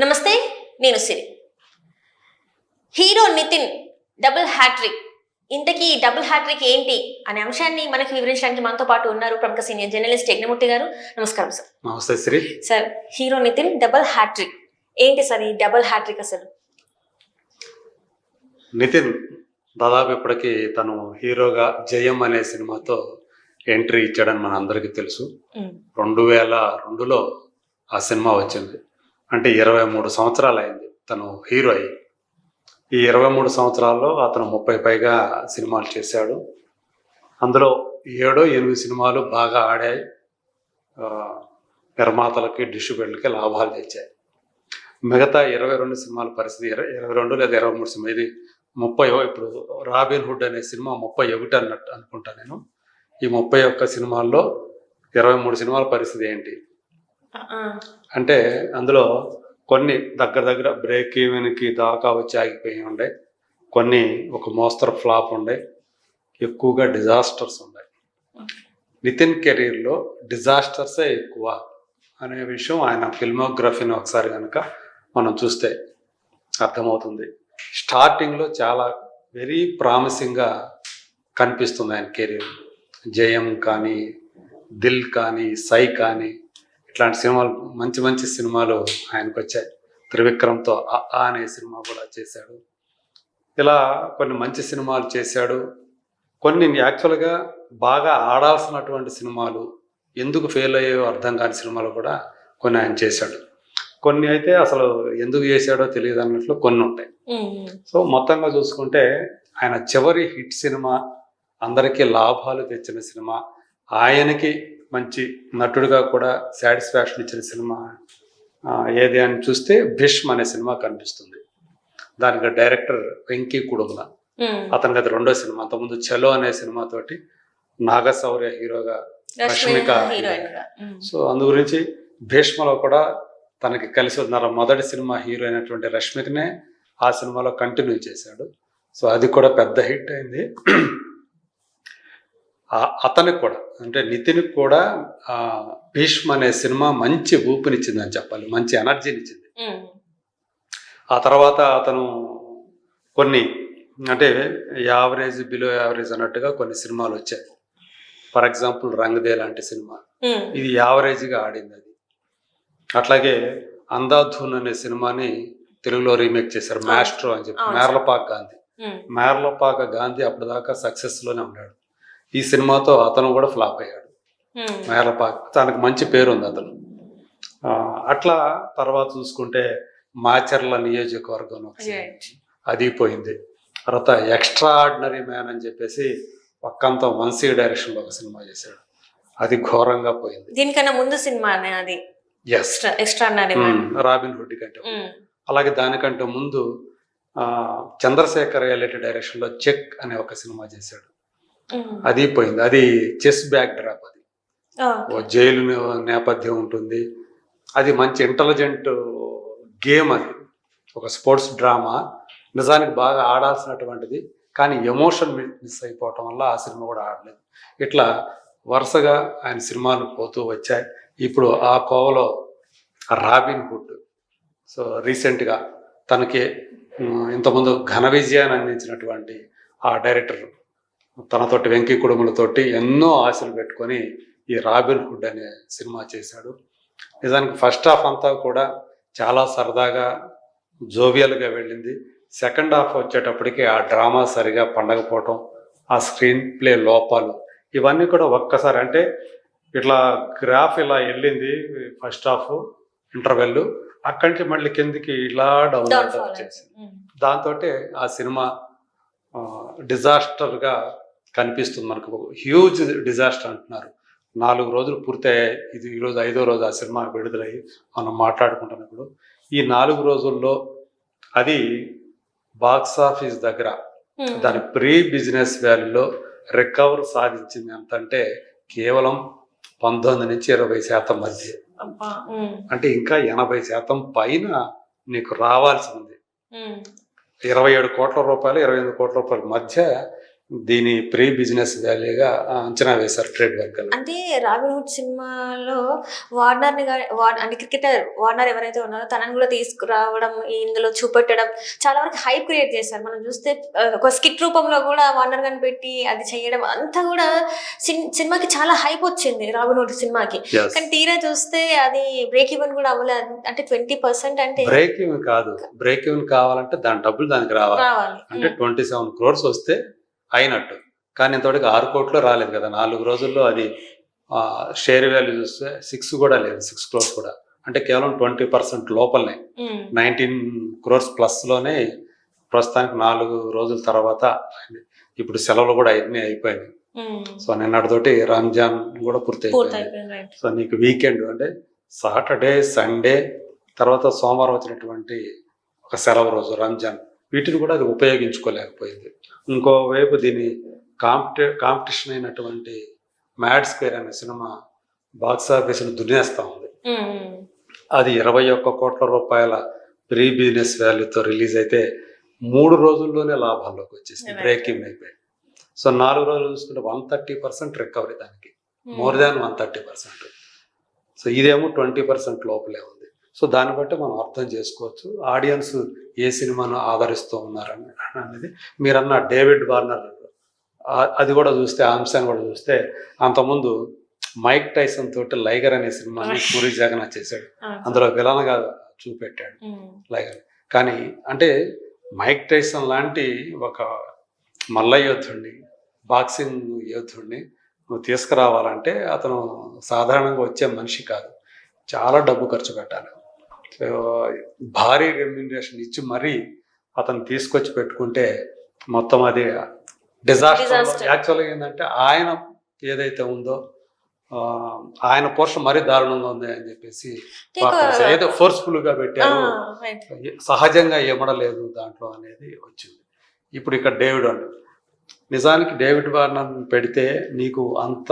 నమస్తే, నేను Siri. Hero Nitin double hattrick. ఇంతకీ డబుల్ హ్యాట్రిక్ ఏంటి అనే అంశాన్ని మనకి వివరించడానికి మనతో పాటు ఉన్నారు ప్రముఖ సీనియర్ జర్నలిస్ట్ యజ్ఞమూర్తి గారు. నమస్కారం సార్. నమస్తే Sri. Sir, hero Nitin double hat trick ఏంటి సార్? ఈ డబుల్ హ్యాట్రిక్ అసలు? నితిన్ దాదాపు ఇప్పటికీ తను హీరోగా జయం అనే సినిమాతో ఎంట్రీ ఇచ్చాడని మన అందరికీ తెలుసు. 2002లో ఆ సినిమా వచ్చింది. అంటే 23 సంవత్సరాలు అయింది తను హీరో అయ్యి. ఈ 23 సంవత్సరాల్లో అతను 30 పైగా సినిమాలు చేశాడు. అందులో 7-8 సినిమాలు బాగా ఆడాయి, నిర్మాతలకి డిస్ట్రిబ్యూటర్లకి లాభాలు తెచ్చాయి. మిగతా 22 సినిమాల పరిస్థితి 22 లేదా 23 సినిమా, ఇది 30. ఇప్పుడు రాబిన్ హుడ్ అనే సినిమా 31 అన్నట్టు అనుకుంటా నేను. ఈ 31 సినిమాల్లో 23 సినిమాల పరిస్థితి ఏంటి అంటే, అందులో కొన్ని దగ్గర బ్రేక్ ఈవెన్కి దాకా వచ్చి ఆగిపోయి ఉండే, కొన్ని ఒక మోస్తరు ఫ్లాప్ ఉండే, ఎక్కువగా డిజాస్టర్స్ ఉన్నాయి. నితిన్ కెరీర్లో డిజాస్టర్సే ఎక్కువ అనే విషయం ఆయన ఫిల్మోగ్రఫీని ఒకసారి కనుక మనం చూస్తే అర్థమవుతుంది. స్టార్టింగ్లో చాలా వెరీ ప్రామిసింగ్గా కనిపిస్తుంది ఆయన కెరీర్. జయం కానీ, దిల్ కానీ, సై కానీ, ఇట్లాంటి సినిమాలు మంచి సినిమాలు ఆయనకు వచ్చాయి. త్రివిక్రమ్తో అనే సినిమా కూడా చేశాడు. ఇలా కొన్ని మంచి సినిమాలు చేశాడు. కొన్ని యాక్చువల్గా బాగా ఆడాల్సినటువంటి సినిమాలు ఎందుకు ఫెయిల్ అయ్యాయో అర్థం కాని సినిమాలు కూడా కొన్ని ఆయన చేశాడు. కొన్ని అయితే అసలు ఎందుకు చేశాడో తెలియదు అన్నట్లు కొన్ని ఉంటాయి. సో మొత్తంగా చూసుకుంటే ఆయన చివరి హిట్ సినిమా, అందరికీ లాభాలు తెచ్చిన సినిమా, ఆయనకి మంచి నటుడిగా కూడా సాటిస్ఫాక్షన్ ఇచ్చిన సినిమా ఏది అని చూస్తే భీష్మ అనే సినిమా కనిపిస్తుంది. దానికి డైరెక్టర్ వెంకీ కుడుముల. అతనికి అది 2వ సినిమా. అంతకుముందు చలో అనే సినిమాతోటి నాగశౌర్య హీరోగా, రష్మిక హీరోయిన్గా. సో అందు గురించి భీష్మలో కూడా తనకి కలిసి ఉన్నారు. మొదటి సినిమా హీరో అయినటువంటి రష్మికనే ఆ సినిమాలో కంటిన్యూ చేశాడు. సో అది కూడా పెద్ద హిట్ అయింది. అతనికి కూడా, అంటే నితిన్కి కూడా భీష్మ అనే సినిమా మంచి ఊపినిచ్చిందని చెప్పాలి, మంచి ఎనర్జీనిచ్చింది. ఆ తర్వాత అతను కొన్ని అంటే యావరేజ్, బిలో యావరేజ్ అన్నట్టుగా కొన్ని సినిమాలు వచ్చాయి. ఫర్ ఎగ్జాంపుల్ రంగదే లాంటి సినిమా, ఇది యావరేజ్గా ఆడింది. అది అట్లాగే అంధాధూన్ అనే సినిమాని తెలుగులో రీమేక్ చేశారు, మాస్ట్రో అని చెప్పి. మేర్లపాక గాంధీ అప్పటిదాకా సక్సెస్లోనే ఉన్నాడు. ఈ సినిమాతో అతను కూడా ఫ్లాప్ అయ్యాడు. మేర్లపాక తనకు మంచి పేరు ఉంది అతను. అట్లా తర్వాత చూసుకుంటే మాచర్ల నియోజకవర్గం అది పోయింది. తర్వాత ఎక్స్ట్రాఆర్డినరీ మ్యాన్ అని చెప్పేసి పక్కంతా వంశీ డైరెక్షన్లో ఒక సినిమా చేశాడు, అది ఘోరంగా పోయింది. దీనికన్నా ముందు సినిమా అది రాబిన్ హుడ్ కంటే. అలాగే దానికంటే ముందు చంద్రశేఖర్ ఎల్లెటి డైరెక్షన్లో చెక్ అనే ఒక సినిమా చేశాడు, అది పోయింది. అది చెస్ బ్యాక్ డ్రాప్. అది జైలు నేపథ్యం ఉంటుంది. అది మంచి ఇంటెలిజెంట్ గేమ్. అది ఒక స్పోర్ట్స్ డ్రామా, నిజానికి బాగా ఆడాల్సినటువంటిది, కానీ ఎమోషన్ మిస్ అయిపోవటం వల్ల ఆ సినిమా కూడా ఆడలేదు. ఇట్లా వరుసగా ఆయన సినిమాలు పోతూ వచ్చాయి. ఇప్పుడు ఆ కోవలో రాబిన్ హుడ్. సో రీసెంట్గా తనకి ఇంతకుముందు ఘన విజయాన్ని అందించినటువంటి ఆ డైరెక్టర్ తనతోటి వెంకీ కుడుములతోటి ఎన్నో ఆశలు పెట్టుకొని ఈ రాబిన్ హుడ్ అనే సినిమా చేశాడు. నిజానికి ఫస్ట్ హాఫ్ అంతా కూడా చాలా సరదాగా జోవియల్గా వెళ్ళింది. సెకండ్ హాఫ్ వచ్చేటప్పటికి ఆ డ్రామా సరిగా పండకపోవటం, ఆ స్క్రీన్ ప్లే లోపాలు, ఇవన్నీ కూడా ఒక్కసారి అంటే ఇట్లా గ్రాఫ్ ఇలా వెళ్ళింది ఫస్ట్ హాఫ్ ఇంటర్వెల్, అక్కడి నుంచి మళ్ళీ కిందికి ఇలా డౌన్ వచ్చేసింది. దాంతో ఆ సినిమా డిజాస్టర్గా కనిపిస్తుంది మనకు. హ్యూజ్ డిజాస్టర్ అంటున్నారు. 4 రోజులు పూర్తయ్యాయి. ఇది ఈరోజు 5వ రోజు ఆ సినిమా విడుదలయ్యి మనం మాట్లాడుకుంటున్నప్పుడు. ఈ 4 రోజుల్లో అది బాక్స్ ఆఫీస్ దగ్గర దాని ప్రీ బిజినెస్ వాల్యూలో రికవర్ సాధించింది ఎంతంటే కేవలం 19 నుంచి 20% మధ్య. అంటే ఇంకా 80% పైన నీకు రావాల్సి ఉంది. 27 కోట్ల రూపాయలు 28 కోట్ల రూపాయల మధ్య దీని ప్రీ బిజినెస్ వాల్యూగా అంచనా వేశారు ట్రేడ్ వర్గాలు. అంటే రాబిన్ హుడ్ సినిమాలో అంటే క్రికెటర్ వార్నర్ ఎవరైతే ఉన్నారో తనని కూడా తీసుకురావడం, ఇందులో చూపెట్టడం చాలా వరకు హైప్ క్రియేట్ చేశారు. మనం చూస్తే ఒక స్కిట్ రూపంలో కూడా వార్నర్ గాని పెట్టి అది చేయడం అంతా కూడా సినిమాకి చాలా హైప్ వచ్చింది రాబిన్ హుడ్ సినిమాకి. కానీ తీరా చూస్తే అది బ్రేక్ ఈవెన్ కూడా అవ్వలేదు. అంటే 20% అంటే బ్రేక్ ఈవెన్ కాదు, బ్రేక్ ఈవెన్ కావాలంటే దాని డబ్బులు దానికి రావాలి. అంటే 27 crores వస్తే అయినట్టు. కానీ ఇంతవరకు 6 కోట్లు రాలేదు కదా 4 రోజుల్లో. అది షేర్ వాల్యూ చూస్తే 6 కూడా లేదు, 6 crores కూడా. అంటే కేవలం 20% లోపలనే 19 crores ప్లస్ లోనే ప్రస్తుతానికి 4 రోజుల తర్వాత. ఇప్పుడు సెలవులు కూడా అయిపోయినాయి. సో నిన్నటితోటి రంజాన్ కూడా పూర్తయిపోయింది. సో నీకు వీకెండ్ అంటే సాటర్డే, సండే తర్వాత సోమవారం వచ్చినటువంటి ఒక సెలవు రోజు రంజాన్, వీటిని కూడా అది ఉపయోగించుకోలేకపోయింది. ఇంకోవైపు దీని కాంపిటీషన్ అయినటువంటి మ్యాడ్ స్క్వేర్ అనే సినిమా బాక్స్ ఆఫీసును దున్నేస్తా ఉంది. అది 21 కోట్ల రూపాయల ప్రీ బిజినెస్ వాల్యూతో రిలీజ్ అయితే 3 రోజుల్లోనే లాభాల్లోకి వచ్చేసింది, బ్రేక్ ఈవెన్ అయిపోయి. సో 4 రోజులు చూసుకుంటే 130% రికవరీ, దానికి మోర్ దాన్ 130%. సో ఇదేమో 20% లోపలే ఉంది. సో దాన్ని బట్టి మనం అర్థం చేసుకోవచ్చు ఆడియన్స్ ఏ సినిమాను ఆదరిస్తూ ఉన్నారని అనేది. మీరన్న డేవిడ్ వార్నర్ అది కూడా చూస్తే, ఆ అంశాన్ని కూడా చూస్తే, అంతకుముందు మైక్ టైసన్ తోటి లైగర్ అనే సినిమాని పూరి జగన్నాథ్ చేశాడు. అందులో విలన్గా చూపెట్టాడు లైగర్. కానీ అంటే మైక్ టైసన్ లాంటి ఒక మల్ల యోధుడిని, బాక్సింగ్ యోధుడిని నువ్వు తీసుకురావాలంటే అతను సాధారణంగా వచ్చే మనిషి కాదు. చాలా డబ్బు ఖర్చు పెట్టాలి, భారీ రెమ్యునరేషన్ ఇచ్చి మరీ అతను తీసుకొచ్చి పెట్టుకుంటే మొత్తం అది డిజాస్టర్. యాక్చువల్గా ఏంటంటే ఆయన ఏదైతే ఉందో ఆయన పోర్షన్ మరీ దారుణంగా ఉంది అని చెప్పేసి ఏదో ఫోర్స్ఫుల్ గా పెట్టారు, సహజంగా ఏమడలేదు దాంట్లో అనేది వచ్చింది. ఇప్పుడు ఇక్కడ డేవిడ్ వార్నర్, నిజానికి డేవిడ్ వార్నర్ పెడితే నీకు అంత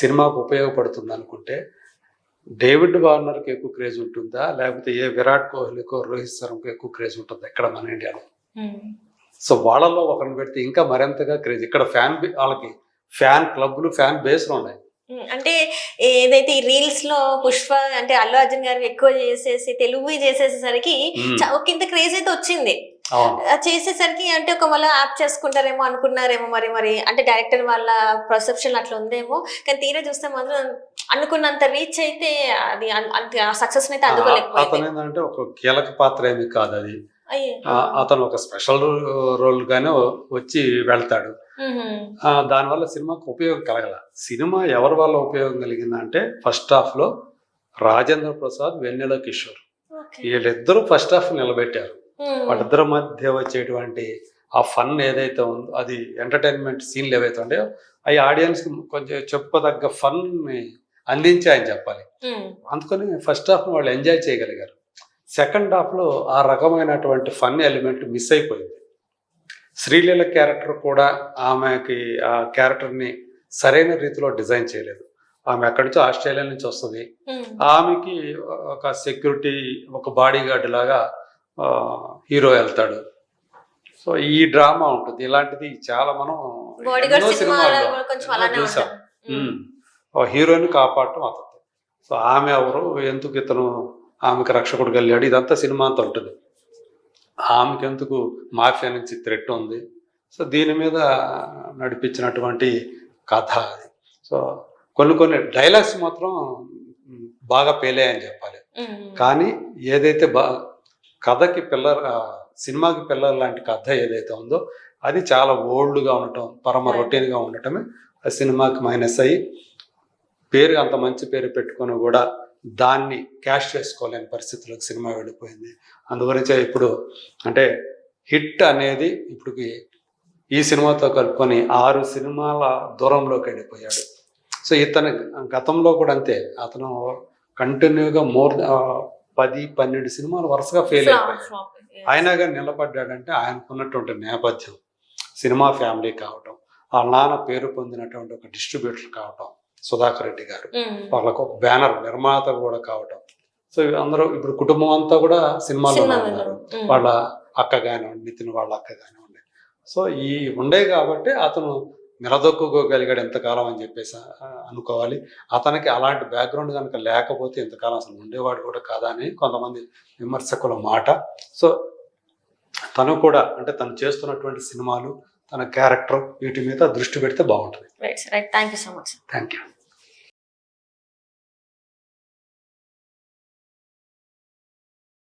సినిమాకు ఉపయోగపడుతుంది అనుకుంటే డేవిడ్ వార్నర్కి ఎక్కువ క్రేజ్ ఉంటుందా, లేకపోతే ఏ విరాట్ కోహ్లీకో రోహిత్ శర్మకు ఎక్కువ క్రేజ్ ఉంటుందా ఇక్కడ మన ఇండియాలో? సో వాళ్ళలో ఒకరిని పెడితే ఇంకా మరింతగా క్రేజ్. ఇక్కడ వాళ్ళకి ఫ్యాన్ క్లబ్లు, ఫ్యాన్ బేస్లు ఉన్నాయి. అంటే ఏదైతే ఈ రీల్స్ లో పుష్ప అంటే అల్లు అర్జున్ గారు ఎక్కువ చేసేసి తెలుగు చేసేసరికి ఒక ఇంత క్రేజ్ అయితే వచ్చింది. చేసేసరికి అంటే ఒక మళ్ళీ యాప్ చేసుకుంటారేమో అనుకున్నారేమో, మరి అంటే డైరెక్టర్ వాళ్ళ పర్సెప్షన్ అట్లా ఉందేమో. కానీ తీరా చూస్తే మాత్రం అనుకున్నంత రీచ్ అయితే అది సక్సెస్ అయితే అందుకోలేకపోయింది. అతను ఏంటంటే ఒక కీలక పాత్ర ఏమి కాదు అది, అతను ఒక స్పెషల్ రోల్ గానే వచ్చి వెళ్తాడు. దానివల్ల సినిమాకు ఉపయోగం కలగల. సినిమా ఎవరి వల్ల ఉపయోగం కలిగిందంటే ఫస్ట్ హాఫ్ లో రాజేంద్ర ప్రసాద్, వెన్నెల కిషోర్ వీళ్ళిద్దరూ ఫస్ట్ హాఫ్ నిలబెట్టారు. వాళ్ళిద్దరి మధ్య వచ్చేటువంటి ఆ ఫన్ ఏదైతే ఉందో, అది ఎంటర్టైన్మెంట్ సీన్లు ఏవైతే ఉన్నాయో అవి ఆడియన్స్ కొంచెం చెప్పుకోదగ్గ ఫన్ ని అందించాయని చెప్పాలి. అందుకని ఫస్ట్ హాఫ్ వాళ్ళు ఎంజాయ్ చేయగలిగారు. సెకండ్ హాఫ్ లో ఆ రకమైనటువంటి ఫన్ ఎలిమెంట్ మిస్ అయిపోయింది. శ్రీలీల క్యారెక్టర్ కూడా ఆమెకి ఆ క్యారెక్టర్ని సరైన రీతిలో డిజైన్ చేయలేదు. ఆమె అక్కడి నుంచి ఆస్ట్రేలియా నుంచి వస్తుంది, ఆమెకి ఒక సెక్యూరిటీ, ఒక బాడీ గార్డ్ లాగా హీరో వెళ్తాడు. సో ఈ డ్రామా ఉంటుంది. ఇలాంటిది చాలా మనం ఎన్నో సినిమాల్లో చూసాం. హీరోని కాపాడటం అతను. సో ఆమె ఎవరు, ఎందుకు ఇతను ఆమెకు రక్షకుడు వెళ్ళాడు, ఇదంతా సినిమా అంతా ఉంటుంది. ఆమెకి ఎందుకు మాఫియా నుంచి థ్రెట్ ఉంది. సో దీని మీద నడిపించినటువంటి కథ అది. సో కొన్ని డైలాగ్స్ మాత్రం బాగా పేలాయని చెప్పాలి. కానీ ఏదైతే కథకి సినిమాకి పిల్లర్ లాంటి కథ ఏదైతే ఉందో అది చాలా ఓల్డ్గా ఉండటం, పరమ రొటీన్గా ఉండటమే ఆ సినిమాకి మైనస్ అయ్యి, పేరు అంత మంచి పేరు పెట్టుకొని కూడా దాన్ని క్యాష్ చేసుకోలేని పరిస్థితులకు సినిమా వెళ్ళిపోయింది. అందుగురించే ఇప్పుడు అంటే హిట్ అనేది ఇప్పటికి ఈ సినిమాతో కలుపుకొని 6 సినిమాల దూరంలోకి వెళ్ళిపోయాడు. సో ఇతను గతంలో కూడా అంతే, అతను కంటిన్యూగా 10-12 సినిమాలు వరుసగా ఫెయిల్ అయిపోయాడు. అయినా కానీ నిలబడ్డాడంటే ఆయనకున్నటువంటి నేపథ్యం, సినిమా ఫ్యామిలీ కావటం, ఆ నాన్న పేరు పొందినటువంటి ఒక డిస్ట్రిబ్యూటర్ కావటం సుధాకర్ రెడ్డి గారు, వాళ్ళకు ఒక బ్యానర్ నిర్మాత కూడా కావటం. సో అందరూ ఇప్పుడు కుటుంబం అంతా కూడా సినిమాల్లో ఉన్నారు. వాళ్ళ అక్క కానివ్వండి, నితిన్ వాళ్ళ అక్క కానివ్వండి, సో ఈ ఉండే కాబట్టి అతను నిలదొక్కుకోగలిగాడు ఎంతకాలం అని చెప్పేసి అనుకోవాలి. అతనికి అలాంటి బ్యాక్గ్రౌండ్ కనుక లేకపోతే ఇంతకాలం అసలు ఉండేవాడు కూడా కాదా అని కొంతమంది విమర్శకుల మాట. సో తను కూడా అంటే తను చేస్తున్నటువంటి సినిమాలు, తన క్యారెక్టర్ వీటి మీద దృష్టి పెడితే బాగుంటుంది. Right thank you so much. Thank you.